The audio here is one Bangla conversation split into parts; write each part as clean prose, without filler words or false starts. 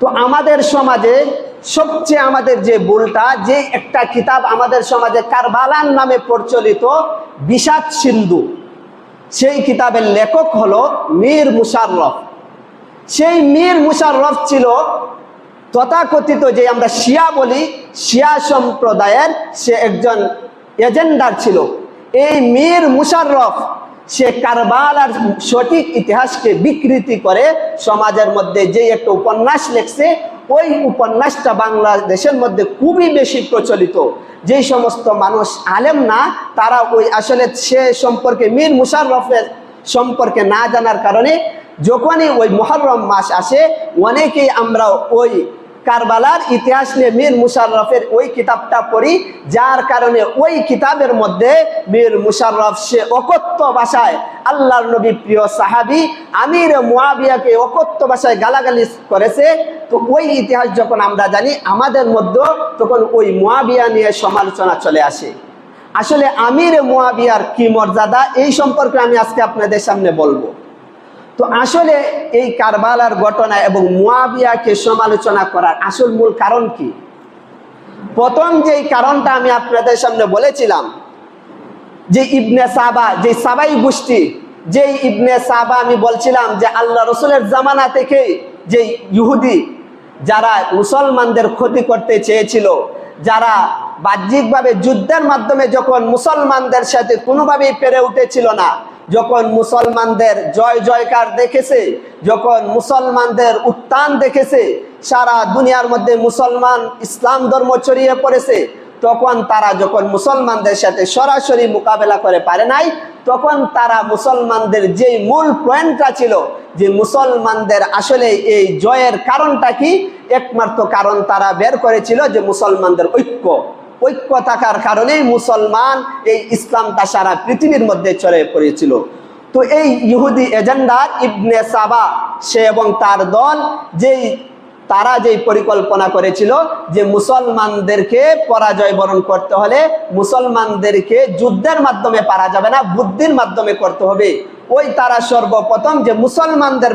তো আমাদের সমাজে সবচেয়ে আমাদের যে ভুলটা, যে একটা কিতাব আমাদের সমাজে কারবালার নামে প্রচলিত বিষাদ সিন্ধু, সেই কিতাবের লেখক হলো মীর মুশাররফ। সেই মীর মুশাররফ ছিল তথাকথিত যে আমরা শিয়া বলি, শিয়া সম্প্রদায়ের সে একজন এজেন্ডার ছিল। এই মীর মুশাররফ সে কারবালার সঠিক ইতিহাসকে বিকৃতি করে সমাজের মধ্যে যে একটা উপন্যাস লিখছে, ওই উপন্যাসটা বাংলাদেশের মধ্যে খুবই বেশি প্রচলিত। যেই সমস্ত মানুষ আলেম না, তারা ওই আসলে সে সম্পর্কে, মীর মুশাররফের সম্পর্কে না জানার কারণে যখনই ওই মুহররম মাস আসে, অনেকেই আমরা ওই কারবালার ইতিহাস নিয়ে মীর মুশাররফের ওই কিতাবটা পড়ি, যার কারণে ওই কিতাবের মধ্যে মীর মুশাররফ সে অকথ্য ভাষায় আল্লাহর নবী প্রিয় সাহাবী আমির মুয়াবিয়াকে অকথ্য ভাষায় গালাগালি করেছে। তো ওই ইতিহাস যখন আমরা জানি, আমাদের মধ্যে তখন ওই মুয়াবিয়া নিয়ে সমালোচনা চলে আসে। আসলে আমির মুয়াবিয়ার কি মর্যাদা, এই সম্পর্কে আমি আজকে আপনাদের সামনে বলবো। তো আসলে এই কারবালার ঘটনা এবং মুয়াবিয়াকে সমালোচনা করার আসল মূল কারণ কি? প্রথম যেই কারণটা আমি আপনাদের সামনে বলেছিলাম, যে ইবনে সাবা, যে সাবাই গোষ্ঠী, যেই ইবনে সাবা আমি বলছিলাম যে আল্লাহ রসুলের জামানা থেকে যে ইহুদি যারা মুসলমানদের ক্ষতি করতে চেয়েছিল, যারা বাহ্যিকভাবে যুদ্ধের মাধ্যমে যখন মুসলমানদের সাথে কোনোভাবেই পেরে উঠেছিল না, যখন মুসলমানদের জয় জয়কার দেখেছে, যখন মুসলমানদের উত্থান দেখেছে, সারা দুনিয়ার মধ্যে মুসলমান ইসলাম ধর্ম ছড়িয়ে পড়েছে, তখন তারা যখন মুসলমানদের সাথে সরাসরি মোকাবেলা করে পারে নাই, তখন তারা মুসলমানদের যেই মূল পয়েন্টটা ছিল যে মুসলমানদের আসলে এই জয়ের কারণটা কি, একমাত্র কারণ তারা বের করেছিল যে মুসলমানদের ঐক্য থাকার কারণেই মুসলমান এই ইসলামটা সারা পৃথিবীর মধ্যে ছড়িয়ে পড়েছিল। তো এই ইহুদি এজেন্ডার ইবনে সাবা সে এবং তার দল তারা যেই পরিকল্পনা করেছিল যে মুসলমানদেরকে পরাজয় বরণ করতে হলে মুসলমানদেরকে যুদ্ধের মাধ্যমে পারা যাবে না, বুদ্ধির মাধ্যমে করতে হবে। ওই তারা সর্বপ্রথম যে মুসলমানদের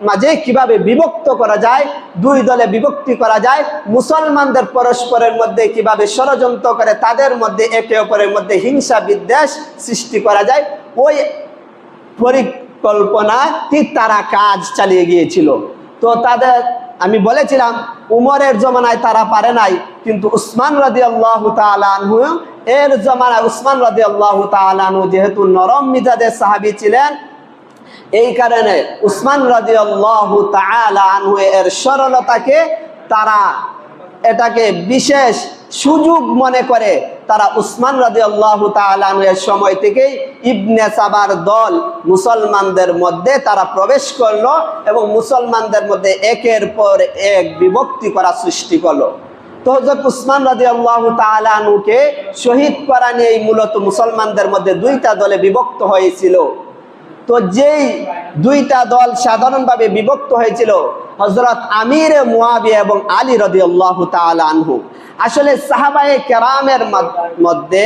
মাঝে কিভাবে বিভক্ত করা যায়, দুই দলে বিভক্তি করা যায়, মুসলমানদের পরস্পরের মধ্যে কিভাবে ষড়যন্ত্র করে তাদের মধ্যে একে অপরের মধ্যে হিংসা বিদ্বেষ সৃষ্টি করা যায়, ওই পরিকল্পনাটি তারা কাজ চালিয়ে গিয়েছিল। তো তাদের আমি বলেছিলাম উমরের জমানায় তারা পারে নাই, কিন্তু উসমান রাদিয়াল্লাহু তাআলা আনহু এর জমানায়, উসমান রাদিয়াল্লাহু তাআলা আনহু যেহেতু নরম মিজাজের সাহাবী ছিলেন, এই কারণে উসমান রাদিয়াল্লাহু তাআলা আনহু এর সরলতাকে তারা এটাকে বিশেষ সুযোগ মনে করে তারা উসমান রাদিয়াল্লাহু তাআলা আনহু এর সময় থেকেই ইবনে সাবার দল মুসলমানদের মধ্যে তারা প্রবেশ করলো এবং মুসলমানদের মধ্যে একের পর এক বিভক্তি করা সৃষ্টি করলো। তো হযরত উসমান রাদিয়াল্লাহু তাআলা আনহুকে শহীদ করা নিয়ে মূলত মুসলমানদের মধ্যে দুইটা দলে বিভক্ত হয়েছিল। তো যেই দুইটা দল সাধারণভাবে বিভক্ত হয়েছিল, হযরত আমির মুয়াবিয়া এবং আলী রাদিয়াল্লাহু তাআলা আনহু। আসলে সাহাবায়ে কেরামের মধ্যে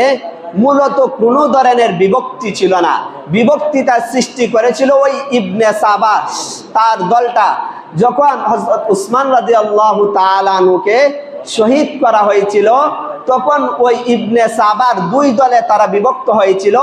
মূলত কোনো ধরনের বিভক্তি ছিল না, বিভক্তিটা সৃষ্টি করেছিল ওই ইবনে সাবা তার দলটা। যখন হযরত উসমান রাদিয়াল্লাহু তাআলা আনহুকে শহীদ করা হয়েছিল, তখন ওই ইবনে সাবার দুই দলে তারা বিভক্ত হয়েছিল।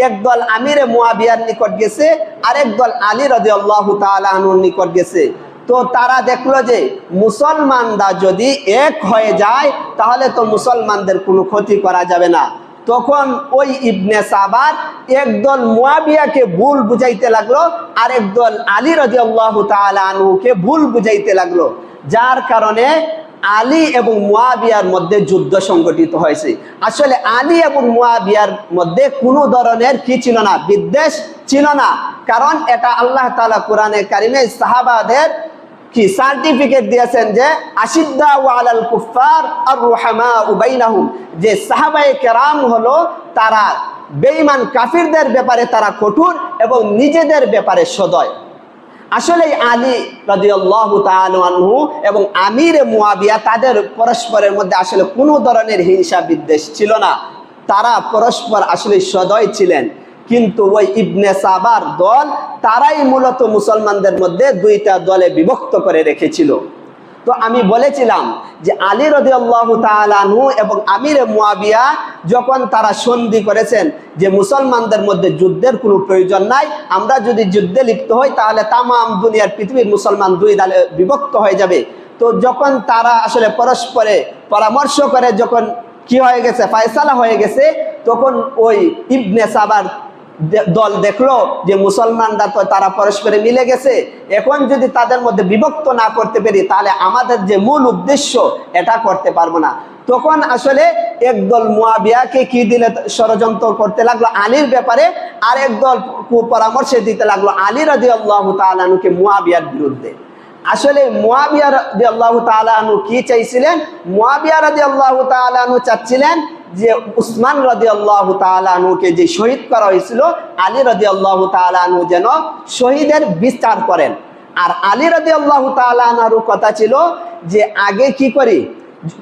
এক দল আমিরে মুয়াবিয়ার নিকট গেছে, আরেক দল আলী রাদিয়াল্লাহু তাআলা আনহুর নিকট গেছে। তো তারা দেখলো যে মুসলমানরা যদি এক হয়ে যায় তাহলে তো মুসলমানদের কোনো ক্ষতি করা যাবে না। তখন ওই ইবনে সাবার একদল মুয়াবিয়াকে ভুল বুঝাইতে লাগলো, আরেক দল আলী রাদিয়াল্লাহু তাআলা আনহুকে ভুল বুঝাইতে লাগলো, যার কারণে আলী এবং মুয়াবিয়ার মধ্যে যুদ্ধ সংগঠিত হয়েছে। আসলে আলী এবং মুয়াবিয়ার মধ্যে কোনো ধরনের কি ছিল না, বিদ্বেষ ছিল না, কারণ এটা আল্লাহ তাআলা কোরআনে কারিমে সাহাবাদের কি সার্টিফিকেট দিয়েছেন যে আশিদ্দাউ আলাল কুফার আর রুহামাউ বাইনাহুম, যে সাহাবায়ে কেরাম হলো তারা বেঈমান কাফিরদের ব্যাপারে তারা কঠোর এবং নিজেদের ব্যাপারে সদয়। আসলে আলী রাদিয়াল্লাহু তাআলা আনহু এবং আমির মুয়াবিয়া তাদের পরস্পরের মধ্যে আসলে কোনো ধরনের হিংসা বিদ্বেষ ছিল না, তারা পরস্পর আসলে সদয় ছিলেন। কিন্তু ওই ইবনে সাবার দল তারাই মূলত মুসলমানদের মধ্যে দুইটা দলে বিভক্ত করে রেখেছিল। তো আমি বলেছিলাম যে আলী রাদিয়াল্লাহু তাআলা আনহু এবং আমিরে মুয়াবিয়া যখন তারা সন্ধি করেছেন যে মুসলমানদের মধ্যে যুদ্ধের কোনো প্রয়োজন নাই, আমরা যদি যুদ্ধে লিপ্ত হই তাহলে তামাম দুনিয়ার পৃথিবীর মুসলমান দুই দলে বিভক্ত হয়ে যাবে। তো যখন তারা আসলে পরস্পরে পরামর্শ করে যখন কি হয়ে গেছে, ফয়সালা হয়ে গেছে, তখন ওই ইবনে সাবার দল দেখলো যে মুসলমানরা তো তারা পরস্পরে মিলে গেছে, এখন যদি তাদের মধ্যে বিভক্ত না করতে পারি তাহলে আমাদের যে মূল উদ্দেশ্য এটা করতে পারবো না। তখন আসলে একদল মুয়াবিয়াকে কি দিলে ষড়যন্ত্র করতে লাগলো আলীর ব্যাপারে, আর একদল পরামর্শ দিতে লাগলো আলী রাদিয়াল্লাহু তাআলা আনহুকে মুয়াবিয়ার বিরুদ্ধে। আসলে মুয়াবিয়া রাদিয়াল্লাহু তাআলা আনহু কি চাইছিলেন? মুয়াবিয়া রাদিয়াল্লাহু তাআলা আনহু চাচ্ছিলেন যে উসমান রাদিয়াল্লাহু তাআলা আনহুকে যে শহীদ করা হয়েছিল, আলী রাদিয়াল্লাহু তাআলা আনহু যেন শহীদের বিচার করেন। আর আলী রাদিয়াল্লাহু তাআলা আনহুর কথা ছিল যে আগে কি করি,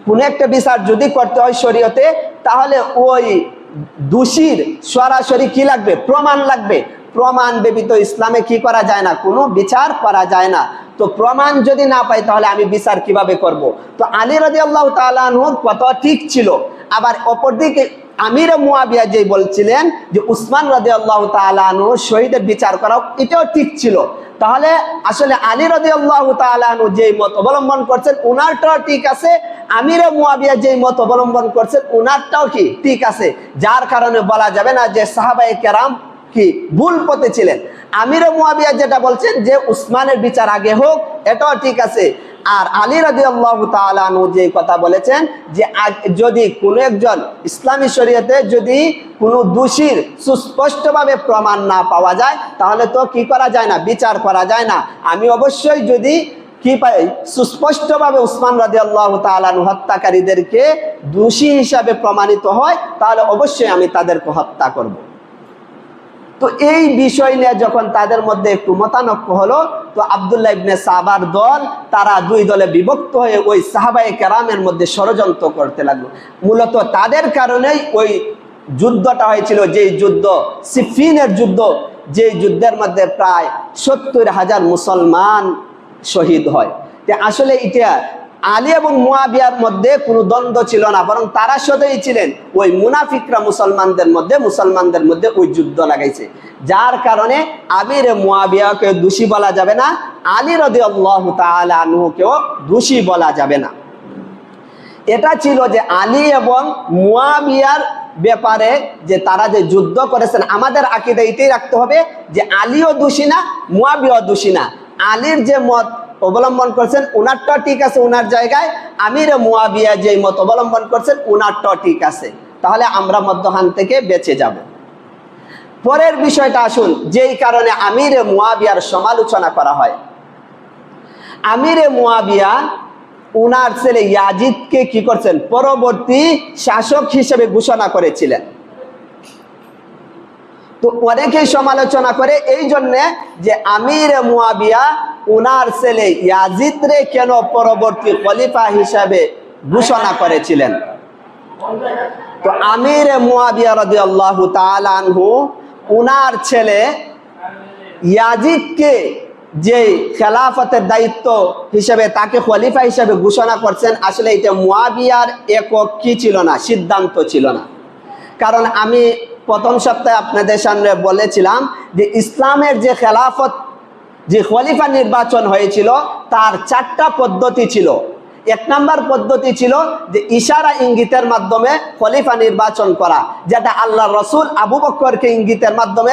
কোন একটা বিচার যদি করতে হয় শরীয়তে, তাহলে ওই দোষীর সরাসরি কি লাগবে, প্রমাণ লাগবে। প্রমাণ ব্যতীত ইসলামে কি করা যায় না, কোনো বিচার করা যায় না। তো প্রমাণ যদি না পাই তাহলে আমি বিচার কিভাবে করব? তো আলী রাদিয়াল্লাহু তাআলা আনহুর কথা ঠিক ছিল। আবার অপরদিকে আমিরে মুয়াবিয়া যে বলছিলেন যে উসমান রাদিয়াল্লাহু তাআলা আনহু শহীদের বিচার করা, এটাও ঠিক ছিল। তাহলে আসলে আলী রাদিয়াল্লাহু তাআলা আনহু যে মত অবলম্বন করছেন উনারটাও ঠিক আছে, আমিরে মুয়াবিয়া যে মত অবলম্বন করছেন উনারটাও কি ঠিক আছে। যার কারণে বলা যাবে না যে সাহাবায়ে কেরাম কি ভুল পথে ছিলেন। আমিরে মুয়াবিয়া যেটা বলছেন যে উসমানের বিচার আগে হোক, এটাও ঠিক আছে। আর আলী রাদিয়াল্লাহু তাআলা আনহু যে কথা বলেছেন যে যদি কোনো একজন ইসলামী শরীয়তে যদি কোনো দোষীর সুস্পষ্টভাবে প্রমাণ না পাওয়া যায় তাহলে তো কি করা যায় না, বিচার করা যায় না। আমি অবশ্যই যদি কি পাই, সুস্পষ্টভাবে উসমান রাদিয়াল্লাহু তাআলা আনহু হত্যাকারীদেরকে দোষী হিসাবে প্রমাণিত হয় তাহলে অবশ্যই আমি তাদেরকে হত্যা করব। তো এই বিষয় নিয়ে যখন তাদের মধ্যে একটু মতানক্য হলো, তো আব্দুল্লাহ ইবনে সাবার দল তারা দুই দলে বিভক্ত হয়ে ওই সাহাবায়ে কেরামের মধ্যে ষড়যন্ত্র করতে লাগলো। মূলত তাদের কারণেই ওই যুদ্ধটা হয়েছিল, যেই যুদ্ধ সিফিনের যুদ্ধ, যে যুদ্ধের মধ্যে প্রায় 70,000 মুসলমান শহীদ হয়। আসলে এটা আলী এবং মুয়াবিয়ার মধ্যে কোনো দ্বন্দ্ব ছিল না, বরং তারা সদয় ছিলেন ওই মুনাফিকরা মুসলমানদের মধ্যে ওই যুদ্ধ লাগাইছে। যার কারণে আমির মুয়াবিয়াকে দোষী বলা যাবে না, আলী রাদিয়াল্লাহু তাআলা আনহুকেও দোষী বলা যাবে না। এটা ছিল যে আলী এবং মুয়াবিয়ার ব্যাপারে যে তারা যে যুদ্ধ করেছেন, আমাদের আকীদা এটাই রাখতে হবে যে আলীও দোষী না, মুয়াবিয়াও দোষী না। আলীর যে মত অবলম্বন করছেন উনারটা ঠিক আছে উনার জায়গায়, আমিরে মুয়াবিয়া যে মত অবলম্বন করছেন উনারটা ঠিক আছে। তাহলে আমরা মধ্যখান থেকে বেঁচে যাব। পরের বিষয়টা আসুন, যেই কারণে আমিরে মুয়াবিয়ার সমালোচনা করা হয়। আমিরে মুয়াবিয়া উনার ছেলে ইয়াজিদকে কি করছেন, পরবর্তী শাসক হিসেবে ঘোষণা করেছিলেন। তো অনেকেই সমালোচনা করে এই জন্যে যে আমিরে মুয়াবিয়া উনার ছেলে ইয়াজিদরে কেন পরবর্তী খলিফা হিসাবে ঘোষণা করেছিলেন। তো আমিরে মুয়াবিয়া রাদিয়াল্লাহু তাআলা আনহু উনার ছেলে ইয়াজিদকে যে খেলাফতের দায়িত্ব হিসেবে তাকে খলিফা হিসেবে ঘোষণা করছেন, আসলে এটা মুয়াবিয়ার একক কি ছিল না, সিদ্ধান্ত ছিল না। কারণ আমি প্রথম সপ্তাহে আপনাদের সামনে বলেছিলাম যে ইসলামের যে খেলাফত যে খলিফা নির্বাচন হয়েছিল তার 4টা পদ্ধতি ছিল। 1 নম্বর পদ্ধতি ছিল যে ইশারা ইঙ্গিতের মাধ্যমে খলিফা নির্বাচন করা, যেটা আল্লাহ রসুল আবু বকরকে ইঙ্গিতের মাধ্যমে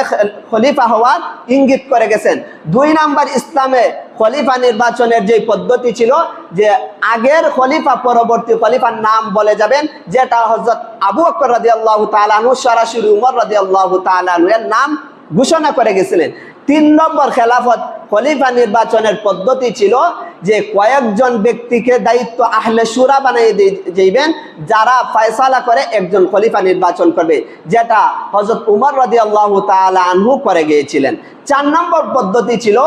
খলিফা হওয়ার ইঙ্গিত করে গেছেন। 2 নম্বর ইসলামে খলিফা নির্বাচনের যে পদ্ধতি ছিল যে আগের খলিফা পরবর্তী খলিফার নাম বলে যাবেন, যেটা হযরত আবু বকর রাদিয়াল্লাহু তাআলা আনহু সরাসরি উমর রাদিয়াল্লাহু তাআলা আনহু এর নাম ঘোষণা করে গেছিলেন। 3 নম্বর খেলাফত খলিফা নির্বাচনের পদ্ধতি ছিল যে কয়েকজন ব্যক্তিকে দায়িত্ব আহলে শুরা বানিয়ে দিবেন, যারা ফয়সালা করে একজন খলিফা নির্বাচন করবে, যেটা হযরত উমর রাদিয়াল্লাহু তাআলা আনহু করে গিয়েছিলেন। 4 নম্বর পদ্ধতি ছিল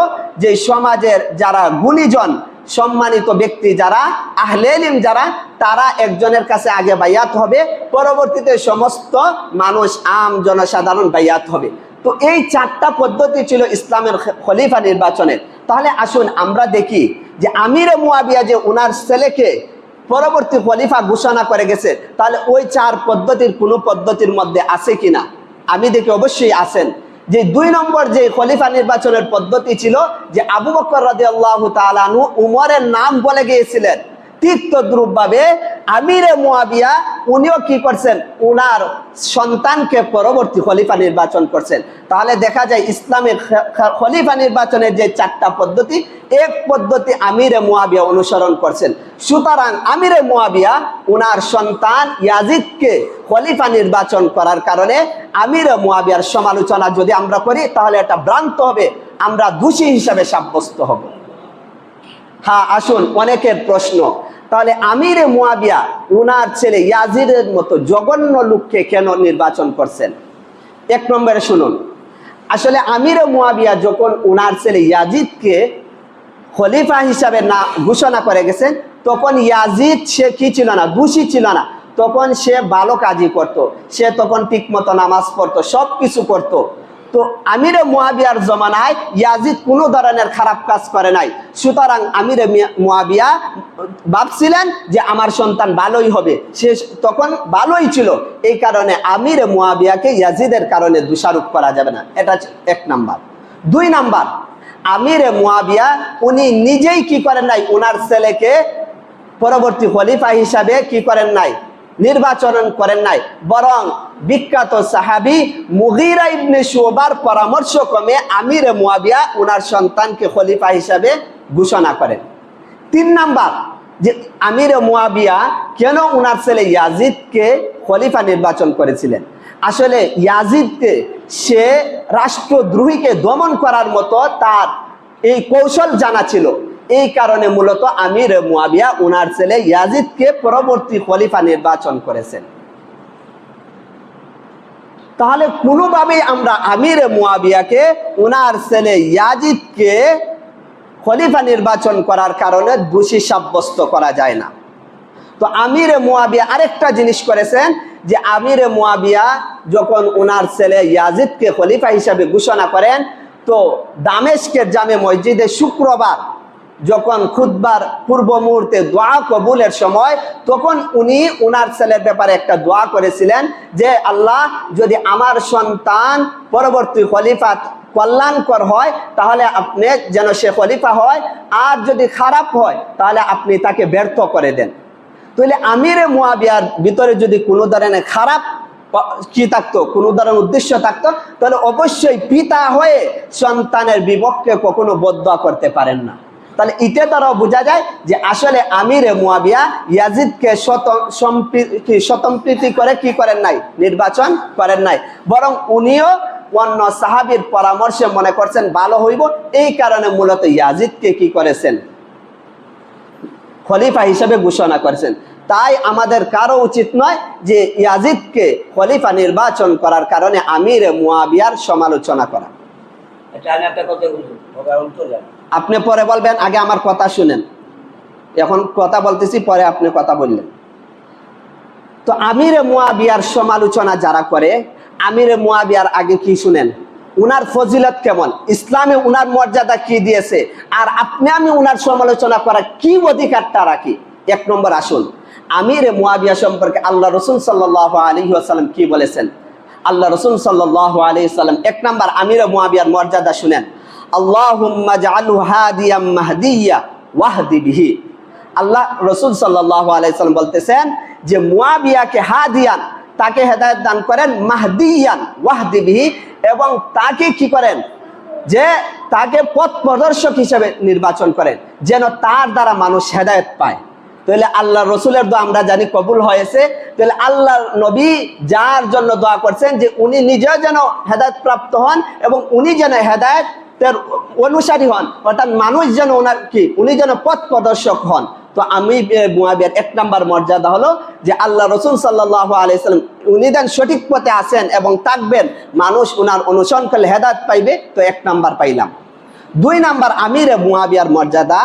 যে সমাজের যারা গুণীজন সম্মানিত ব্যক্তি যারা আহলে ইলম যারা, তারা একজনের কাছে আগে বাইয়াত হবে, পরবর্তীতে সমস্ত মানুষ আম জনসাধারণ বাইয়াত হবে। তো এই চারটা পদ্ধতি ছিল ইসলামের খলিফা নির্বাচনের। তাহলে আসুন আমরা দেখি যে আমিরে মুয়াবিয়া যে ওনার ছেলেকে পরবর্তী খলিফা ঘোষণা করে গেছে, তাহলে ওই চার পদ্ধতির কোনো পদ্ধতির মধ্যে আছে কিনা আমি দেখি অবশ্যই আছেন। যে 2 নম্বর যে খলিফা নির্বাচনের পদ্ধতি ছিল যে আবু বকর রাদিয়াল্লাহু তাআলা আনহু উমরের নাম বলে গিয়েছিলেন, ঠিক তদ্রূপভাবে আমিরে মুয়াবিয়া উনিও কি করছেন, ওনার সন্তানকে পরবর্তী খলিফা নির্বাচন করছেন। তাহলে দেখা যায় ইসলামের খলিফা নির্বাচনের যে চারটা পদ্ধতি, এক পদ্ধতি আমিরে মুয়াবিয়া অনুসরণ করছেন। সুতরাং আমিরে মুয়াবিয়া ওনার সন্তান ইয়াজিদকে খলিফা নির্বাচন করার কারণে আমিরে মুয়াবিয়ার সমালোচনা যদি আমরা করি তাহলে এটা ভ্রান্ত হবে, আমরা দোষী হিসাবে সাব্যস্ত হব। হ্যাঁ, আসুন অনেকের প্রশ্ন, তাহলে আমিরে মুয়াবিয়া উনার ছেলে ইয়াজিদের মতো জঘন্য লোককে কেন নির্বাচন করছেন? 1 নম্বরে শুনুন, আসলে আমিরে মুয়াবিয়া যখন উনার ছেলে ইয়াজিদকে খলিফা হিসাবে না ঘোষণা করে গেছেন, তখন ইয়াজিদ সে কি ছিল না, দোষী ছিল না, তখন সে ভালো কাজই করত, সে তখন ঠিক মতো নামাজ পড়তো, সব কিছু করতো। তো আমিরে মুয়াবিয়ার জমানায় ইয়াজিদ কোনো ধরনের খারাপ কাজ করে নাই। সুতরাং আমিরে মুয়াবিয়া ভাবছিলেন যে আমার সন্তান ভালোই হবে, সে তখন ভালোই ছিল, এই কারণে আমিরে মুয়াবিয়াকে ইয়াজিদের কারণে দোষারোপ করা যাবে না। এটা 1 নাম্বার। 2 নাম্বার, আমিরে মুয়াবিয়া উনি নিজেই কি করেন নাই, ওনার ছেলেকে পরবর্তী খলিফা হিসাবে কি করেন নাই, নির্বাচন করেন নাই, বরং বিখ্যাত সাহাবী মুগীরা ইবনে শুবার পরামর্শক্রমে আমিরে মুয়াবিয়া ওনার সন্তানকে খলিফা হিসাবে ঘোষণা করেন। 3 নাম্বার, যে আমিরে মুয়াবিয়া কেন ওনার ছেলে ইয়াজিদকে খলিফা নির্বাচন করেছিলেন? আসলে ইয়াজিদকে সে রাষ্ট্রদ্রোহীকে দমন করার মতো তার এই কৌশল জানা ছিল, এই কারণে মূলত আমিরে মুয়াবিয়া ওনার ছেলে ইয়াজিদকে পরবর্তী খলিফা নির্বাচন করেছেন। তাহলে কোনোভাবেই আমরা আমিরে মুয়াবিয়াকে ওনার ছেলে ইয়াজিদকে খলিফা নির্বাচন করার কারণে দোষী সাব্যস্ত করা যায় না। তো আমিরে মুয়াবিয়া আরেকটা জিনিস করেছেন, যে আমিরে মুয়াবিয়া যখন ওনার ছেলে ইয়াজিদকে খলিফা হিসাবে ঘোষণা করেন, তো দামেস্কের জামে মসজিদে শুক্রবার যখন খুতবার পূর্ব মুহূর্তে দোয়া কবুলের সময়, তখন উনি ওনার ছেলের ব্যাপারে একটা দোয়া করেছিলেন যে আল্লাহ, যদি আমার সন্তান পরবর্তী খলিফা কল্যাণকর হয় তাহলে আপনি যেন সে খলিফা হয়, আর যদি খারাপ হয় তাহলে আপনি তাকে ব্যর্থ করে দেন। তাহলে আমিরে মুয়াবিয়ার ভিতরে যদি কোনো ধরনের খারাপ কি থাকতো, কোনো ধরনের উদ্দেশ্য থাকতো, তাহলে অবশ্যই পিতা হয়ে সন্তানের বিপক্ষে কখনো বদদোয়া করতে পারেন না। তাহলে এটা দ্বারাও বোঝা যায় যে আসলে আমিরে মুয়াবিয়া ইয়াজিদকে স্বতন্ত্রীতি করে কি করেন নাই, নির্বাচন করেন নাই, বরং উনিও অন্য সাহাবীর পরামর্শে মনে করছেন ভালো হইব, এই কারণে মূলত ইয়াজিদকে কি করেছেন, খলিফা হিসেবে ঘোষণা করেছেন। তাই আমাদের কারো উচিত নয় যে ইয়াজিদকে খলিফা নির্বাচন করার কারণে আমিরে মুয়াবিয়ার সমালোচনা করা। আপনি পরে বলবেন, আগে আমার কথা শুনেন, এখন কথা বলতেছি, পরে আপনি কথা বললেন। তো আমিরে মুয়াবিয়ার সমালোচনা যারা করে, আমিরে মুয়াবিয়ার আগে কি শুনেন, উনার ফজিলত কেমন, ইসলামে উনার মর্যাদা কি দিয়েছে, আর আপনি আমি উনার সমালোচনা করা কি অধিকারটা রাখি। 1 নম্বর আসুন, আমিরে মুয়াবিয়া সম্পর্কে আল্লাহ রাসূল সাল্লাল্লাহু আলাইহি ওয়াসাল্লাম কি বলেছেন। আল্লাহ রাসূল সাল্লাল্লাহু আলাইহি ওয়াসাল্লাম 1 নম্বর আমিরে মুয়াবিয়ার মর্যাদা শুনেন, আল্লাহুম্মা জাআলহু হাদিয়াম মাহদিয়া ওয়াহদি বিহি। আল্লাহ রাসূল সাল্লাল্লাহু আলাইহি ওয়াসাল্লাম বলতেছেন যে মুয়াবিয়াকে হাদিয়ান, তাকে হেদায়েত দান করেন, মাহদিয়ান ওয়াহদি বিহি, এবং তাকে কি করেন, যে তাকে পথ প্রদর্শক হিসেবে নির্বাচন করেন, যেন তার দ্বারা মানুষ হেদায়েত পায়। তাহলে আল্লাহ রসুলের দোয়া আমরা জানি কবুল হয়েছে। তাহলে আল্লাহ নবী যার জন্য দোয়া করছেন যে উনি নিজেও যেন হেদায়েত প্রাপ্ত হন এবং উনি যেন হেদায়েতের অনুসারী হন, অর্থাৎ মানুষ যেন ওনার কি, উনি যেন পথ প্রদর্শক হন। তো আমি মুয়াবিয়ার 1 নম্বর মর্যাদা হলো যে আল্লাহ রসুল সাল্লাল্লাহু আলাইহি সাল্লাম উনি দেন সঠিক পথে আছেন এবং থাকবেন, মানুষ ওনার অনুসরণ করলে হেদায়েত পাইবে। তো 1 নম্বর পাইলাম। 2 নম্বর আমিরে মুয়াবিয়ার মর্যাদা,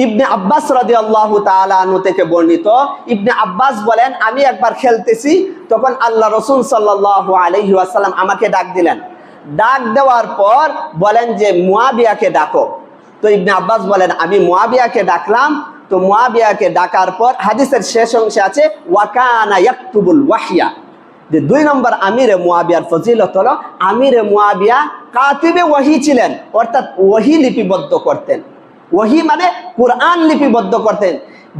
ইবনে আব্বাস রাদিয়াল্লাহু তাআলা আনহু থেকে বর্ণিত, ইবনে আব্বাস বলেন, আমি একবার খেলতেছি, তখন আল্লাহ রাসূল সাল্লাল্লাহু আলাইহি ওয়াসাল্লাম আমাকে ডাক দিলেন। ডাক দেওয়ার পর বলেন যে মুয়াবিয়াকে ডাকো। তো ইবনে আব্বাস বলেন আমি মুয়াবিয়াকে ডাকলাম। তো মুয়াবিয়াকে ডাকার পর হাদিসের শেষ অংশে আছে ওয়াকানা ইয়াকতুবুল ওয়াহইয়া, যে 2 নম্বর আমিরে মুয়াবিয়ার ফজিলত হলো আমিরে মুয়াবিয়া কাতিবে ওয়াহি ছিলেন, অর্থাৎ ওয়াহি লিপিবদ্ধ করতেন। ওয়াহি মানে কুরআন লিপিবদ্ধ করতেন।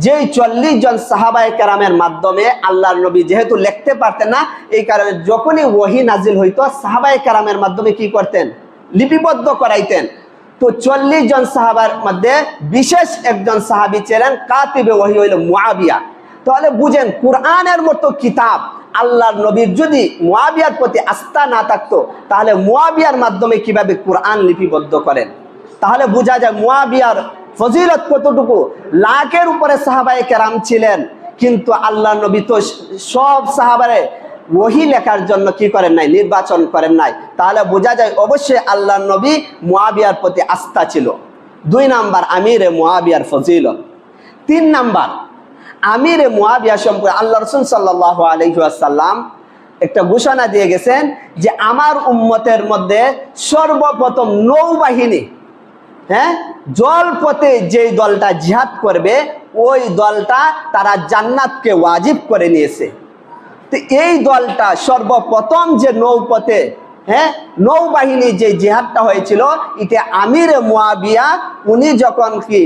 যেই 40 জন সাহাবায়ে কেরামের মাধ্যমে আল্লাহর নবী যেহেতু লিখতে পারতেন না, এই কারণে যখনই ওয়াহি নাজিল হইতো সাহাবায়ে কেরামের মাধ্যমে কি করতেন? লিপিবদ্ধ করাইতেন। তো 40 জন সাহাবার মধ্যে বিশেষ একজন সাহাবী ছিলেন কাতিবে ওয়াহি, হইল মুয়াবিয়া। তাহলে বুঝেন কুরআনের মতো কিতাব আল্লাহর নবীর যদি মুয়াবিয়ার প্রতি আস্থা না থাকতো, তাহলে মুয়াবিয়ার মাধ্যমে কিভাবে কুরআন লিপিবদ্ধ করেন? তাহলে বোঝা যায় মুয়াবিয়ার ফজিলত কতটুকু। লাখের উপরে সাহাবায়ে কেরাম ছিলেন, কিন্তু আল্লাহর নবী তো সব সাহাবারে ওহী লেখার জন্য কি করেন নাই? নির্বাচন করেন নাই। তাহলে বোঝা যায় অবশ্যই আল্লাহর নবী মুয়াবিয়ার প্রতি আস্থা ছিল। 2 নাম্বার আমিরে মুয়াবিয়ার ফজিলত। 3 নাম্বার আমিরে মুয়াবিয়া সম্পর্কে আল্লাহ রাসূল সাল্লাল্লাহু আলাইহি ওয়াসাল্লাম একটা ঘোষণা দিয়ে গেছেন যে আমার উম্মতের মধ্যে সর্বপ্রথম নৌবাহিনী, জলপথে যেই দলটা জিহাদ করবে ওই দলটা তারা জান্নাতকে ওয়াজিব করে নিয়েছে। তো এই দলটা সর্বপ্রথম যে নৌপথে নৌবাহিনী যে জিহাদটা হয়েছিল, এটা আমিরে মুয়াবিয়া উনি যখন কি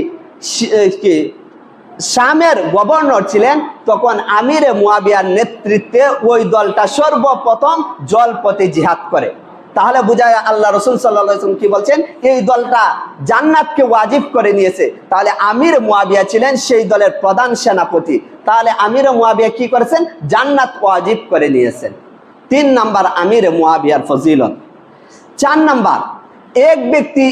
শামের গভর্নর ছিলেন, তখন আমিরে মুয়াবিয়ার নেতৃত্বে ওই দলটা সর্বপ্রথম জলপথে জিহাদ করে। তাহলে বোঝা যায় আল্লাহ রাসূল সাল্লাল্লাহু আলাইহি ওয়াসাল্লাম কি বলছেন? এই দলটা জান্নাতকে ওয়াজিব করে নিয়েছে। তাহলে আমির মুয়াবিয়া ছিলেন সেই দলের প্রধান সেনাপতি। তাহলে আমির মুয়াবিয়া কি করেছেন? জান্নাত ওয়াজিব করে নিয়েছেন। 3 নাম্বার আমির মুয়াবিয়ার ফজিলত। 4 নাম্বার, এক ব্যক্তি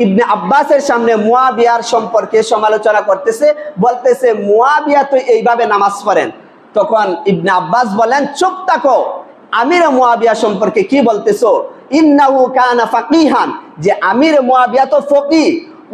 ইবনে আব্বাসের সামনে মুয়াবিয়ার সম্পর্কে সমালোচনা করতেছে, বলতেছে মুয়াবিয়া তো এইভাবে নামাজ পড়েন। তখন ইবনে আব্বাস বলেন চুপ থাকো, আমির মুয়াবিয়া সম্পর্কে কি বলতেছো? ইন্নাহু কানা ফাকিহান, যে আমির মুয়াবিয়া তো ফকিহ,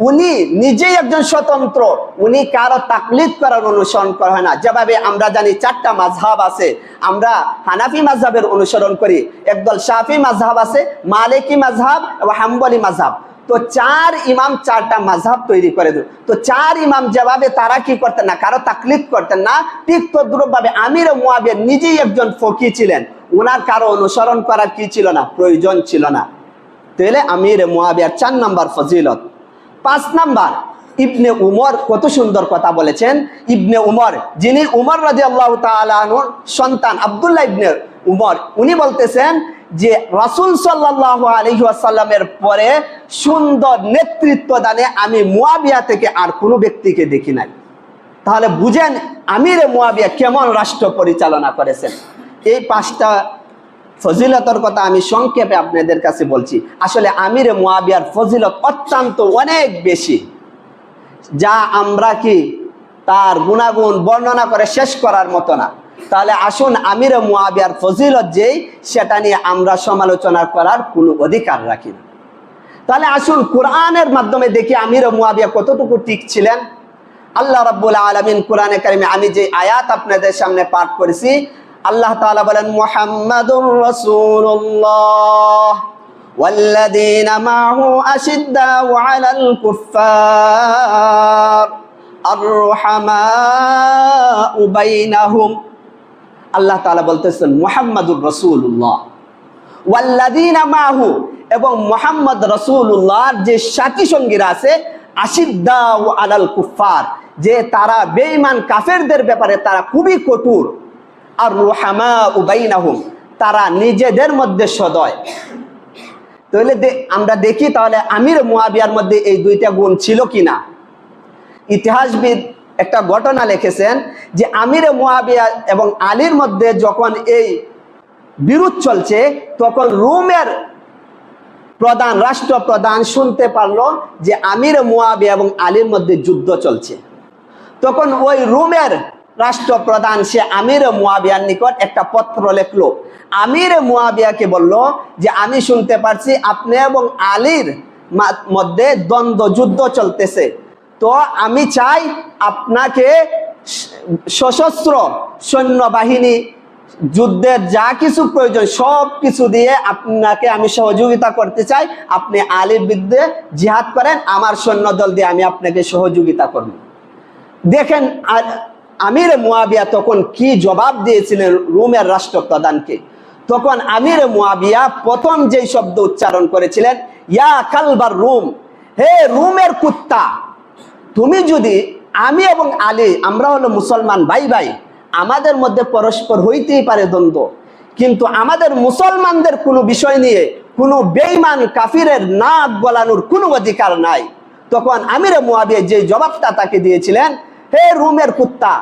উনি নিজেই একজন স্বতন্ত্র, উনি কারো তাকলিদ করার অনুসরণ করা হয় না। যেভাবে আমরা জানি 4টা মাযহাব আছে, আমরা হানাফি মাযহাবের অনুসরণ করি, একদল শাফি মাযহাব আছে, মালিকি মাযহাব এবং হাম্বলি মাযহাব। তো 4 ইমাম 4টা মাযহাব তৈরি করে দিল। তো 4 ইমাম যেভাবে তারা কি করতেন না, কারো তাকলিদ করতেন না, ঠিক তদ্রূপভাবে আমির মুয়াবিয়া নিজেই একজন ফকিহ ছিলেন, ওনার কারো অনুসরণ করার কি ছিল না? প্রয়োজন ছিল না। তাহলে আমির মুয়াবিয়ার 4 নাম্বার ফজিলত। 5 নাম্বার, ইবনে উমর কত সুন্দর কথা বলেছেন। ইবনে উমর, যিনি উমর রাদিয়াল্লাহু তাআলা আনহুর সন্তান আব্দুল্লাহ ইবনে উমর, উনি বলতেছেন যে রাসূল সাল্লাল্লাহু আলাইহি ওয়াসাল্লামের পরে সুন্দর নেতৃত্ব দানে আমি মুয়াবিয়া থেকে আর কোনো ব্যক্তিকে দেখি নাই। তাহলে বুঝেন আমিরে মুয়াবিয়া কেমন রাষ্ট্র পরিচালনা করেছেন। এই 5টা ফজিলতের কথা আমি সংক্ষেপে আপনাদের কাছে বলছি। আসলে আমিরে মুয়াবিয়ার ফজিলত অত্যন্ত অনেক বেশি, যা আমরা কি তার গুণাগুণ বর্ণনা করে শেষ করার মতো না। তাহলে আসুন আমিরে মুয়াবিয়ার ফজিলত যেই, সেটা নিয়ে আমরা সমালোচনা করার কোনো অধিকার রাখি না। তাহলে আসুন কোরআনের মাধ্যমে দেখি আমিরে মুয়াবিয়া কতটুকু ঠিক ছিলেন। আল্লাহ রাব্বুল আলামিন কোরআনে কারিমে আমি যে আয়াত আপনাদের সামনে পাঠ করেছি, আল্লাহ তাআলা বলেন মুহাম্মাদুর রাসূলুল্লাহ ওয়াল্লাযীনা মা'হু আশিদ্দাউ আলাল কুফফার আর-রুহামাউ বাইনাহুম। আল্লাহ তাআলা বলতেছেন মুহাম্মাদুর রাসূলুল্লাহ ওয়াল্লাযীনা মা'হু, এবং মুহাম্মদ রাসূলুল্লাহর যে সাথী সঙ্গীরা আছে, আশিদ্দাউ আলাল কুফফার, যে তারা বেঈমান কাফেরদের ব্যাপারে তারা খুবই কঠোর, আর রুহামাউ বাইনাহুম, তারা নিজেদের মধ্যে সদয়। তাহলে আমরা দেখি তাহলে আমির মুয়াবিয়ার মধ্যে এই 2টা গুণ ছিল কিনা। ইতিহাসবিদ একটা ঘটনা লিখেছেন যে আমিরে মুয়াবিয়া এবং আলীর মধ্যে যখন এই বিরোধ চলছে, তখন রোমের প্রধান রাষ্ট্রপ্রধান শুনতে পারলো যে আমিরে মুয়াবিয়া এবং আলীর মধ্যে যুদ্ধ চলছে। তখন ওই রোমের রাষ্ট্রপ্রধান সে আমিরে মুয়াবিয়ার নিকট একটা পত্র লিখলো। আমিরে মুয়াবিয়াকে বলল যে আমি শুনতে পারছি আপনি এবং আলীর মধ্যে দ্বন্দ্ব যুদ্ধ চলতেছে, তো আমি চাই আপনাকে সশস্ত্র সৈন্যবাহিনী, যুদ্ধের যা কিছু প্রয়োজন সব কিছু দিয়ে আপনাকে আমি সহযোগিতা করতে চাই। আপনি আলীর বিরুদ্ধে জিহাদ করেন, আমার সৈন্যদল দিয়ে আমি আপনাকে সহযোগিতা করব। দেখেন আমির মুয়াবিয়া তখন কি জবাব দিয়েছিলেন রোমের রাষ্ট্রপ্রধানকে। তখন আমির মুয়াবিয়া প্রথম যেই শব্দ উচ্চারণ করেছিলেন, ইয়া কালবার রুম, হে রোমের কুত্তা, তুমি যদি, আমি এবং আলী আমরা হলো মুসলমান ভাই ভাই, আমাদের মধ্যে পরস্পর হইতেই পারে দ্বন্দ্ব, কিন্তু আমাদের মুসলমানদের কোনো বিষয় নিয়ে কোনো বেঈমান কাফিরের নাক গলানোর কোনো অধিকার নাই। তখন আমির মুয়াবিয়া যে জবাবটা তাকে দিয়েছিলেন, হে রোমের কুত্তা,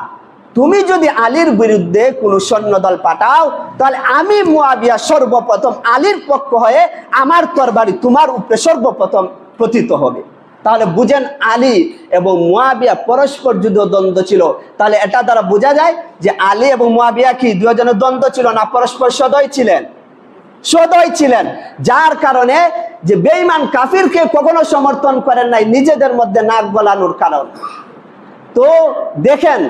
তুমি যদি আলীর বিরুদ্ধে কোনো সৈন্যদল পাঠাও, তাহলে আমি মুয়াবিয়া সর্বপ্রথম আলীর পক্ষ হয়ে আমার তরবারি তোমার উপরে সর্বপ্রথম পতিত হবে। তাহলে বুঝেন আলী এবং মুয়াবিয়া পরস্পর যুদ্ধ দ্বন্দ্ব ছিল। তাহলে এটা দ্বারা বোঝা যায় যে আলী এবং মুয়াবিয়া কি দুজনের দ্বন্দ্ব ছিল না, পরস্পর সদয় ছিলেন, সদয় ছিলেন। যার কারণে যে বেঈমান কাফিরকে কখনো সমর্থন করেন নাই নিজেদের মধ্যে নাক গলানোর কারণ। তো দেখেন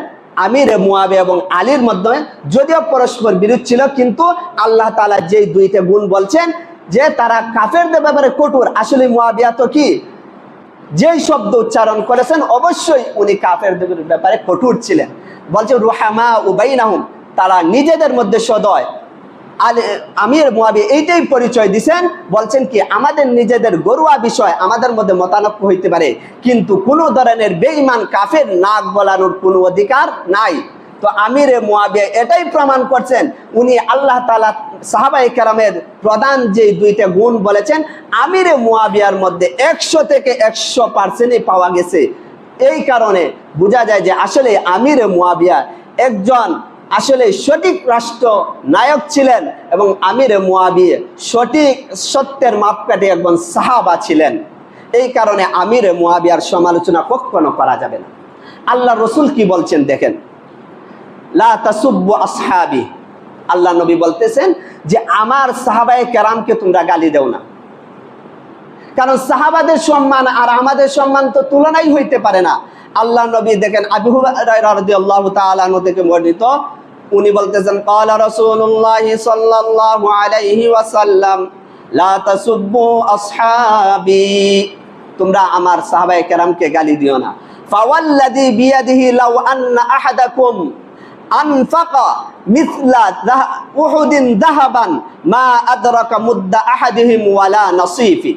আমির মুয়াবিয়া এবং আলীর মধ্যে যদিও পরস্পর বিরোধ ছিল, কিন্তু আল্লাহ তাআলা যেই দুইটা গুণ বলছেন যে তারা কাফেরদের ব্যাপারে কঠোর, আসলে মুয়াবিয়া তো কি যেই শব্দ উচ্চারণ করেছেন অবশ্যই উনি কাফেরদের ব্যাপারে কঠোর ছিলেন। বলছে রুহামা উবাইনাহুম, তারা নিজেদের মধ্যে সদয়। আমির মুয়াবিয়া এইটাই পরিচয় দিছেন, বলছেন কি আমাদের নিজেদের গরুয়া বিষয় আমাদের মধ্যে মতানক্য হইতে পারে, কিন্তু কোনো ধরনের বেঈমান কাফের নাক গলানোর কোনো অধিকার নাই। তো আমির মুয়াবিয়া এটাই প্রমাণ করছেন, উনি আল্লাহ তাআলা সাহাবায়ে কেরামের প্রধান যে দুইটা গুণ বলেছেন আমির মুয়াবিয়ার মধ্যে 100 থেকে 100% পাওয়া গেছে। এই কারণে বোঝা যায় যে আসলে আমির মুয়াবিয়া একজন আসলে সঠিক রাষ্ট্র নায়ক ছিলেন এবং আমির মুয়াবিয়া সঠিক সত্যের মাপকাঠি একজন সাহাবা ছিলেন। এই কারণে আমির মুয়াবিয়ার সমালোচনা কখনো করা যাবে না। আল্লাহ রসুল কি বলছেন দেখেন, লা তাসুব্বু আসহাবি, আল্লাহ নবী বলতেছেন যে আমার সাহাবায়ে কেরামকে তোমরা গালি দাও না, কারণ সাহাবাদের সম্মান আর আমাদের সম্মান তো তুলনাই হইতে পারে না। আল্লাহ নবী দেখেন আবু হুরায়রা রাদিয়াল্লাহু তাআলা আনহু থেকে বর্ণিত, উনি বলতেছেন ক্বালা রাসূলুল্লাহ সাল্লাল্লাহু আলাইহি ওয়াসাল্লাম লা তাসুব্বু আসহাবি, তোমরা আমার সাহাবায়ে কেরামকে গালি দিও না। ফাওয়াল্লাযী বিয়াদিহি লাউ আন্না আহাদাকুম আনফাকা মিথলা উহুদিন যাহাবান মা আদরাকা মুদ্দা আহাদিহিম ওয়ালা নাসিফি।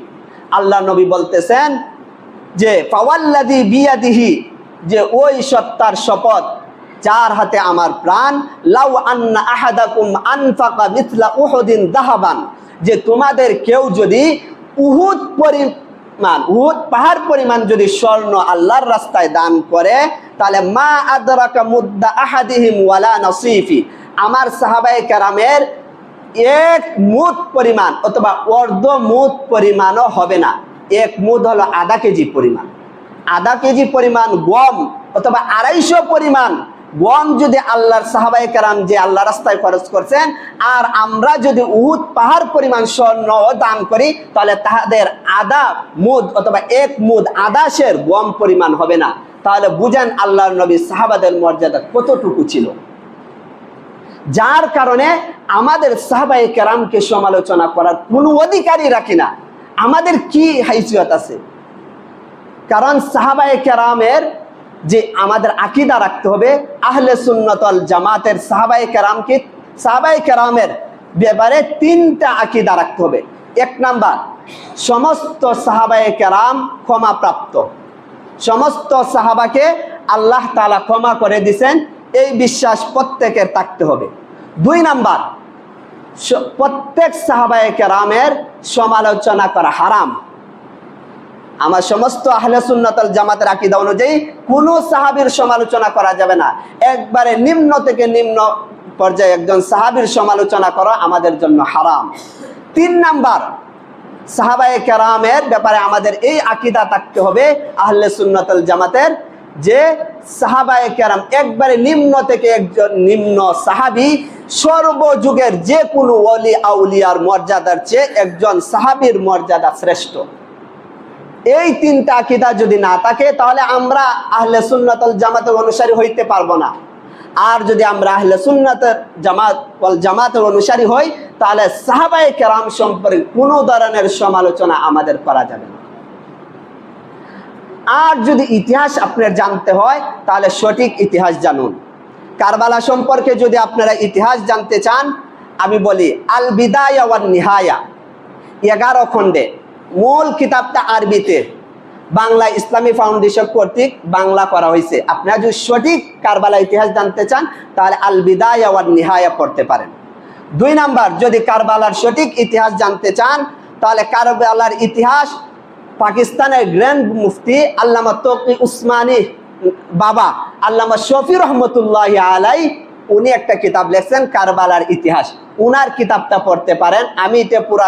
আল্লাহ নবী বলতেছেন যে ফাওয়াল্লাযী বিয়াদিহি, যে ওই সত্তার শপথ যার হাতে আমার প্রাণ, লাউ আন্না আহাদাকুম আনফাকা মিথলা উহুদিন যাহাবান, যে তোমাদের কেউ যদি উহুদ পরিমাণ, উহুদ পাহাড় পরিমাণ যদি স্বর্ণ আল্লাহর রাস্তায় দান করে, তাহলে মা আদরাকা মুদ্দা আহাদিহিম ওয়ালা নাসিফি, আমার সাহাবায়ে কেরামের এক মুদ পরিমাণ অথবা অর্ধ মুদ পরিমাণও হবে না। এক মুদ হলো আধা কেজি পরিমাণ, আধা কেজি পরিমাণ গম অথবা 250 পরিমাণ গম যদি আল্লাহর সাহাবায়ে কেরাম যে আল্লাহ রাস্তায় খরচ করছেন, আর আমরা যদি উহুদ পাহাড় পরিমাণ স্বর্ণ দান করি, তাহলে তাদের আধা মুদ অথবা এক মুদ আধা সের গম পরিমাণ হবে না। তাহলে বুঝেন আল্লাহর নবী সাহাবাদের মর্যাদা কতটুকু ছিল। যার কারণে আমাদের সাহাবায়ে কেরামকে সমালোচনা করার কোনো অধিকারই রাখি না। আমাদের কি হাইসিয়ত আছে? কারণ সাহাবায়ে কেরামের যে আমাদের আকীদা রাখতে হবে, আহলে সুন্নাত ওয়াল জামাতের সাহাবায়ে কেরামের ব্যাপারে 3টা আকীদা রাখতে হবে। 1 নাম্বার, সমস্ত সাহাবায়ে কেরাম ক্ষমাপ্রাপ্ত, সমস্ত সাহাবাকে আল্লাহ তাআলা ক্ষমা করে দিয়েছেন, এই বিশ্বাস প্রত্যেকের থাকতে হবে। 2 নাম্বার, প্রত্যেক সাহাবায়ে কেরামের সমালোচনা করা হারাম। আমার সমস্ত আহলে সুন্নাত ওয়াল জামাতের আকীদা অনুযায়ী কোনো সাহাবীর সমালোচনা করা যাবে না। একবারে নিম্ন থেকে নিম্ন পর্যায়ে একজন সাহাবীর সমালোচনা করা আমাদের জন্য হারাম। 3 নাম্বার, সাহাবায়ে কেরামের ব্যাপারে আমাদের এই আকীদা থাকতে হবে আহলে সুন্নাত ওয়াল জামাতের, যে সাহাবায়ে কেরাম একবারে নিম্ন থেকে একজন নিম্ন সাহাবী সর্বযুগের যে কোনো ওলি আউলিয়ার মর্যাদার চেয়ে একজন সাহাবীর মর্যাদা শ্রেষ্ঠ। এই তিনটা আকীদা যদি না থাকে তাহলে আমরা আহলে সুন্নাত ওয়াল জামাতের অনুসারী হইতে পারবো না। আর যদি আমরা আহলে সুন্নাত ওয়াল জামাতের অনুসারী হই তাহলে সাহাবায়ে কেরাম সম্পর্কে কোনো ধরনের সমালোচনা আমাদের করা যাবে না। আর যদি ইতিহাস আপনার জানতে হয় তাহলে সঠিক ইতিহাস জানুন। কারবালা সম্পর্কে যদি আপনারা ইতিহাস জানতে চান, আমি বলি আল বিদায়া ওয়ান নিহায়া 11 খণ্ডে, মূল কিতাবটা আরবিতে, বাংলা ইসলামী ফাউন্ডেশন কর্তৃক বাংলা করা হয়েছে। আপনারা যদি সঠিক কারবালা ইতিহাস জানতে চান তাহলে আল বিদায়া ওয়ান নিহায়া পড়তে পারেন। 2 নাম্বার, যদি কারবালার সঠিক ইতিহাস জানতে চান তাহলে কারবালার ইতিহাস পাকিস্তানের গ্র্যান্ড মুফতি আল্লামা তকি উসমানী বাবা আল্লামা শফি রহমতুল্লাহ আলাই, উনি একটা কিতাব লিখছেন কারবালার ইতিহাস, উনার কিতাবটা পড়তে পারেন। আমি এটা পুরা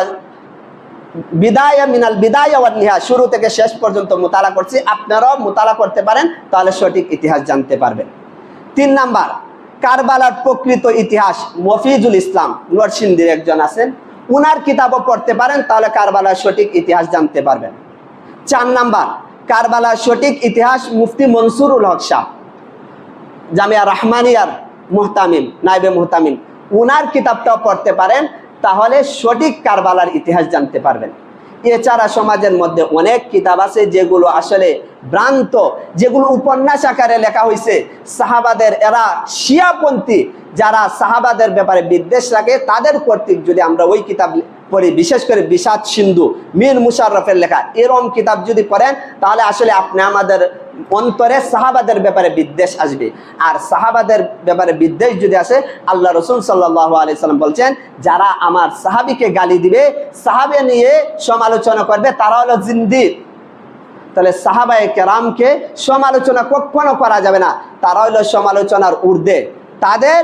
বিদায়া মিনাল বিদায়া ওয়ান নিহায়া শুরু থেকে শেষ পর্যন্ত মুতালা করছি, আপনারাও মুতালা করতে পারেন, তাহলে সঠিক ইতিহাস জানতে পারবেন। 3 নাম্বার, কারবালার প্রকৃত ইতিহাস মফিজুল ইসলাম নরসিংদীর একজন আছেন, উনার কিতাবও পড়তে পারেন, তাহলে কারবালার সঠিক ইতিহাস জানতে পারবেন। 4 নাম্বার, কারবালার সঠিক ইতিহাস মুফতি মনসুরুল হক সাহেব, জামিয়া রহমানিয়ার মুহতামিম, নাইবে মুহতামিম, উনার কিতাবটাও পড়তে পারেন, তাহলে সঠিক কারবালার ইতিহাস জানতে পারবেন। এছাড়া সমাজের মধ্যে অনেক কিতাব আছে যেগুলো আসলে ভ্রান্ত, যেগুলো উপন্যাস আকারে লেখা হয়েছে। সাহাবাদের, এরা শিয়াপন্থী যারা সাহাবাদের ব্যাপারে বিদ্বেষ রাখে, তাদের কর্তৃক যদি আমরা ওই কিতাব পড়ি, বিশেষ করে বিষাদ সিন্ধু মীর মুশাররফের লেখা, এরকম কিতাব যদি পড়েন তাহলে আসলে আপনি আমাদের অন্তরে সাহাবাদের ব্যাপারে বিদ্বেষ আসবে। আর সাহাবাদের ব্যাপারে বিদ্বেষ যদি আসে, আল্লাহ রসুল সাল্লাল্লাহু আলাইহি সাল্লাম বলছেন, যারা আমার সাহাবীকে গালি দিবে, সাহাবে নিয়ে সমালোচনা করবে, তারা হলো জিন্দিক। তাহলে সাহাবায়ে কেরামকে সমালোচনা কখনো করা যাবে না, তারা হলো সমালোচনার ঊর্ধ্বে, তাদের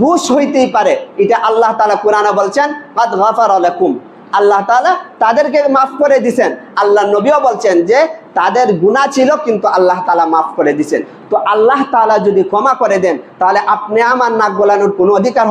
দোষ হইতেই পারে, এটা আল্লাহ তাআলা কোরআনে বলছেন কাদ গাফারা লাকুম, আল্লাহ তাআলা তাদেরকে মাফ করে দিয়েছেন। আল্লাহ নবীও বলছেন যে তাদের গুনাহ ছিল কিন্তু আল্লাহ তাআলা মাফ করে দিয়েছেন। তো আল্লাহ তাআলা যদি ক্ষমা করে দেন তাহলে আপনি আমার নাক গলানোর কোনো অধিকার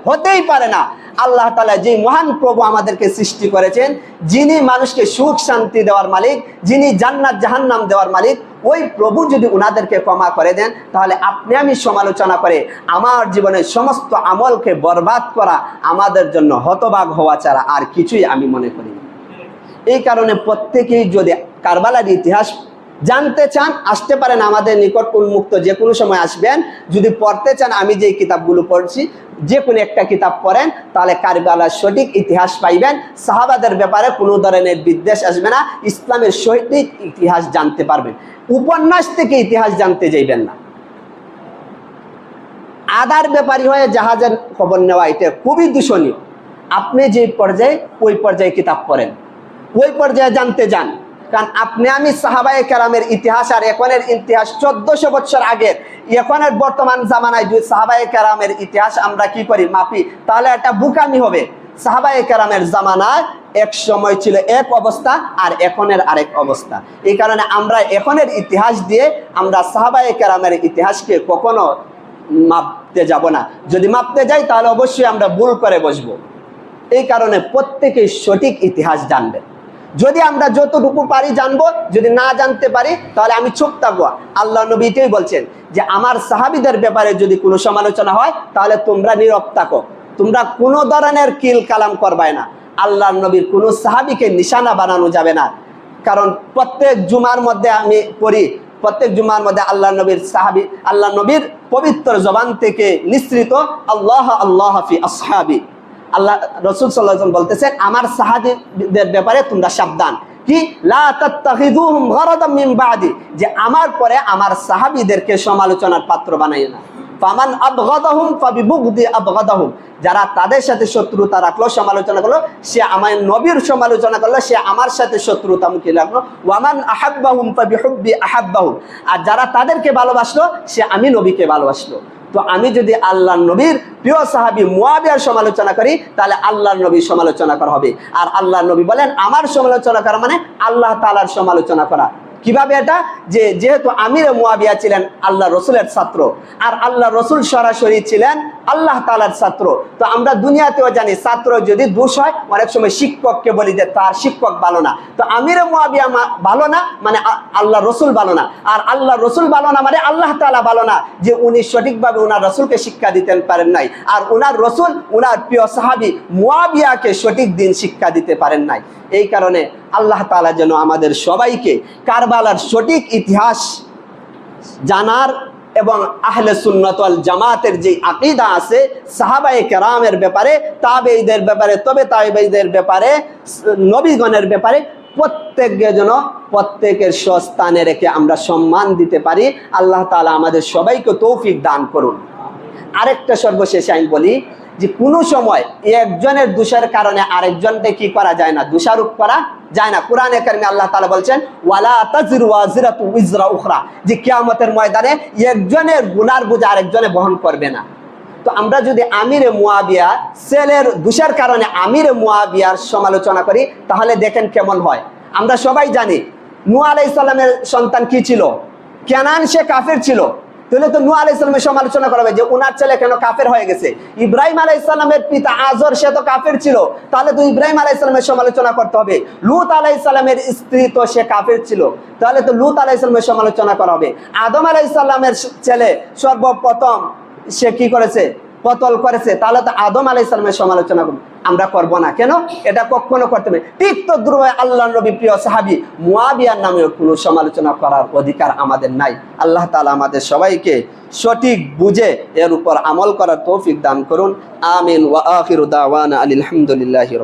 হতেই পারে না। আল্লাহ তাআলা যে মহান প্রভু আমাদেরকে সৃষ্টি করেছেন, যিনি মানুষকে সুখ শান্তি দেওয়ার মালিক, যিনি জান্নাত জাহান্নাম দেওয়ার মালিক, ওই প্রভু যদি উনাদেরকে ক্ষমা করে দেন তাহলে আপনি আমি সমালোচনা করে আমার জীবনের সমস্ত আমলকে বরবাদ করা আমাদের জন্য হতভাগ হওয়া ছাড়া আর কিছুই আমি মনে করি না। এই কারণে প্রত্যেকেই যদি কারবালার ইতিহাস জানতে চান, আসতে পারেন আমাদের নিকট, উন্মুক্ত, যে কোনো সময় আসবেন। যদি পড়তে চান, আমি যে কিতাবগুলো পড়ছি যে কোনো একটা কিতাব পড়েন, তাহলে কারবালার সঠিক ইতিহাস পাইবেন। সাহাবাদের ব্যাপারে কোনো ধরনের বিদ্বেষ আসবে না, ইসলামের সঠিক ইতিহাস জানতে পারবেন। উপন্যাস থেকে ইতিহাস জানতে যাইবেন না। আদার ব্যাপারী হয়ে জাহাজের খবর নেওয়া এটা খুবই দূষণীয়। আপনি যে পর্যায়ে, ওই পর্যায়ে কিতাব পড়েন, ওই পর্যায়ে জানতে যান। কারণ আপনি আমি সাহাবায়ে কেরামের ইতিহাস আর এখনের ইতিহাস 1400 বছর আগের, এখনের বর্তমান জামানায় যদি সাহাবায়ে কেরামের ইতিহাস আমরা কি করি, মাপি, তাহলে এটা বুকামি হবে। সাহাবায়ে কেরামের জামানায় এক সময় ছিল এক অবস্থা আর এখনের আরেক অবস্থা। এই কারণে আমরা এখনের ইতিহাস দিয়ে আমরা সাহাবায়ে কেরামের ইতিহাসকে কখনো মাপতে যাব না। যদি মাপতে যাই তাহলে অবশ্যই আমরা ভুল করে বসবো। এই কারণে প্রত্যেকেই সঠিক ইতিহাস জানবেন। যদি আমরা যতটুকু পারি জানবো, যদি না জানতে পারি তাহলে আমি চুপ থাকবো। আল্লাহ নবী এটাই বলছেন যে আমার সাহাবীদের ব্যাপারে যদি কোনো সমালোচনা হয় তাহলে তোমরা নীরব থাকো, তোমরা কোনো ধরনের কিল কালাম করবে না। আল্লাহ নবীর কোনো সাহাবীকে নিশানা বানানো যাবে না। কারণ প্রত্যেক জুমার মধ্যে আমি পড়ি, প্রত্যেক জুমার মধ্যে আল্লাহ নবীর সাহাবী, আল্লাহ নবীর পবিত্র জবান থেকে নিঃসৃত আল্লাহ আল্লাহ ফি আসহাবি, আল্লাহ রাসূল সাল্লাল্লাহু আলাইহি ওয়াসাল্লাম বলতেছেন আমার সাহাবীদের ব্যাপারে তোমরা সাবধান, কি লা তাত্তাখিযুহুম গারাদাম মিন বাদি, যে আমার পরে আমার সাহাবীদেরকে সমালোচনার পাত্র বানাইও না। ফামান আবগাদাহুম ফাবিবুগদি আবগাদাহুম, যারা তাদের সাথে শত্রুতা রাখলো, সমালোচনা করলো, সে আমার নবীর সমালোচনা করলো, সে আমার সাথে শত্রুতা মুখে রাখলো। ওয়ামান আহাব্বাহুম ফাবিহুব্বি আহাব্বাহুম, আর যারা তাদেরকে ভালোবাসলো সে আমি নবীকে ভালোবাসলো। তো আমি যদি আল্লাহর নবীর প্রিয় সাহাবী মুয়াবিয়ার সমালোচনা করি তাহলে আল্লাহর নবীর সমালোচনা করা হবে। আর আল্লাহর নবী বলেন আমার সমালোচনা করা মানে আল্লাহ তাআলার সমালোচনা করা। কিভাবে এটা? যেহেতু আমির মুয়াবিয়া ছিলেন আল্লাহ রসুলের ছাত্র, আর আল্লাহ রসুল সরাসরি ছিলেন আল্লাহ তাআলার ছাত্র। তো আমরা দুনিয়াতেও জানি ছাত্র যদি দোষ হয় অনেক সময় শিক্ষককে বলি যে তার শিক্ষক ভালো না। তো আমিরে মুয়াবিয়া ভালো না মানে আল্লাহ রসুল ভালো না, আর আল্লাহ রসুল ভালো না মানে আল্লাহ তাআলা ভালো না, যে উনি সঠিকভাবে উনার রসুলকে শিক্ষা দিতে পারেন নাই, আর উনার রসুল উনার প্রিয় সাহাবী মুয়াবিয়াকে সঠিক দিন শিক্ষা দিতে পারেন নাই। এই কারণে আল্লাহ তাআলা যেন আমাদের সবাইকে কারবালার সঠিক ইতিহাস জানার এবং আহলে সুন্নাত ওয়াল জামাতের যে আকীদা আছে সাহাবায়ে কেরামের ব্যাপারে, তাবেঈদের ব্যাপারে, তবে তাবেঈদের ব্যাপারে, নবীগণের ব্যাপারে প্রত্যেককে যেন প্রত্যেকের স্বস্থানে রেখে আমরা সম্মান দিতে পারি। আল্লাহ তাআলা আমাদের সবাইকে তৌফিক দান করুন। আরেকটা সর্বশেষে আমি বলি যে কোনো সময় একজনের দোষের কারণে আরেকজনকে কি করা যায় না, দোষারোপ করা যায় না। কোরআনে কারিমে আল্লাহ তাআলা বলছেন ওয়ালা তাজিরু ওয়াজিরাতু উযরা উখরা, যে কিয়ামতের ময়দানে একজনের গুনার বোঝা আরেকজনে বহন করবে না। তো আমরা যদি আমিরে মুয়াবিয়া ছেলের দোষের কারণে আমিরে মুয়াবিয়ার সমালোচনা করি তাহলে দেখেন কেমন হয়। আমরা সবাই জানি নূহ আলাইহিস সালামের সন্তান কি ছিল, কেনান, সে কাফের ছিল। তাহলে তো নূহ আলাইহিস সালামের সমালোচনা করা হবে যে উনার ছেলে কেন কাফের হয়ে গেছে। ইব্রাহিম আলাইহিস সালামের পিতা আজর, সে তো কাফের ছিল, তাহলে তো ইব্রাহিম আলাইহিস সালামের সমালোচনা করতে হবে। লূত আলাইহিস সালামের স্ত্রী তো সে কাফের ছিল, তাহলে তো লূত আলাইহিস সালামের সমালোচনা করা হবে। আদম আলাইহিস সালামের ছেলে সর্বপ্রথম সে কি করেছে, কতল করেছে, তাহলে তো আদম আলাইহিস সালামের সমালোচনা আমরা করব না। কেন? এটা কখনো করতে হবে। ঠিক তো দ্রুব আল্লাহর নবী প্রিয় সাহাবী মুয়াবিয়ার নামেও কোনো সমালোচনা করার অধিকার আমাদের নাই। আল্লাহ তাআলা আমাদের সবাইকে সঠিক বুঝে এর উপর আমল করার তৌফিক দান করুন। আমিন ওয়া আখিরু দাওয়ানা আলহামদুলিল্লাহি রাব্বিল